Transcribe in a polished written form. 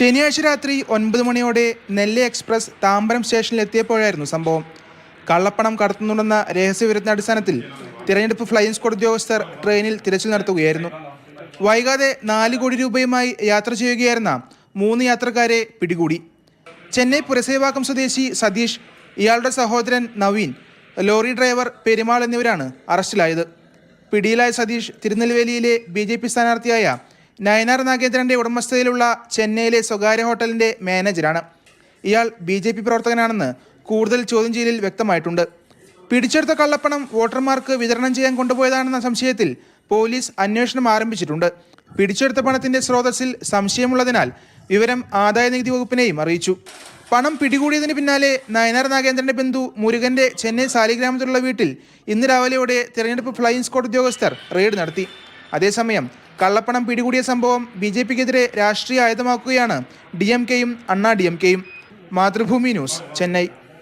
ശനിയാഴ്ച രാത്രി 9 മണിയോടെ നെല്ല് എക്സ്പ്രസ് താമ്പരം സ്റ്റേഷനിലെത്തിയപ്പോഴായിരുന്നു സംഭവം. കള്ളപ്പണം കടത്തുന്നുണ്ടെന്ന രഹസ്യവിവരത്തിന്റെ അടിസ്ഥാനത്തിൽ തിരഞ്ഞെടുപ്പ് ഫ്ലൈയിങ് സ്ക്വാഡ് ഉദ്യോഗസ്ഥർ ട്രെയിനിൽ തിരച്ചിൽ നടത്തുകയായിരുന്നു. വൈകാതെ 4 കോടി രൂപയുമായി യാത്ര ചെയ്യുകയായിരുന്ന 3 യാത്രക്കാരെ പിടികൂടി. ചെന്നൈ പുരസേവാക്കം സ്വദേശി സതീഷ്, ഇയാളുടെ സഹോദരൻ നവീൻ, ലോറി ഡ്രൈവർ പെരുമാൾ എന്നിവരാണ് അറസ്റ്റിലായത്. പിടിയിലായ സതീഷ് തിരുനെൽവേലിയിലെ BJP സ്ഥാനാർത്ഥിയായ നയനാർ നാഗേന്ദ്രന്റെ ഉടമസ്ഥതയിലുള്ള ചെന്നൈയിലെ സ്വകാര്യ ഹോട്ടലിന്റെ മാനേജരാണ്. ഇയാൾ BJP പ്രവർത്തകനാണെന്ന് കൂടുതൽ ചോദ്യം ചെയ്യലിൽ വ്യക്തമായിട്ടുണ്ട്. പിടിച്ചെടുത്ത കള്ളപ്പണം വോട്ടർമാർക്ക് വിതരണം ചെയ്യാൻ കൊണ്ടുപോയതാണെന്ന സംശയത്തിൽ പോലീസ് അന്വേഷണം ആരംഭിച്ചിട്ടുണ്ട്. പിടിച്ചെടുത്ത പണത്തിന്റെ സ്രോതസ്സിൽ സംശയമുള്ളതിനാൽ വിവരം ആദായനികുതി വകുപ്പിനെയും അറിയിച്ചു. പണം പിടികൂടിയതിന് പിന്നാലെ നയനാർ നാഗേന്ദ്രന്റെ ബന്ധു മുരുകന്റെ ചെന്നൈ സാലിഗ്രാമത്തിലുള്ള വീട്ടിൽ ഇന്ന് രാവിലെയോടെ തിരഞ്ഞെടുപ്പ് ഫ്ലൈയിങ് സ്ക്വാഡ് ഉദ്യോഗസ്ഥർ റെയ്ഡ് നടത്തി. അതേസമയം കള്ളപ്പണം പിടികൂടിയ സംഭവം BJPക്കെതിരെ രാഷ്ട്രീയ ആയുധമാക്കുകയാണ് DMKയും അണ്ണാ DMKയും. മാതൃഭൂമി ന്യൂസ്, ചെന്നൈ.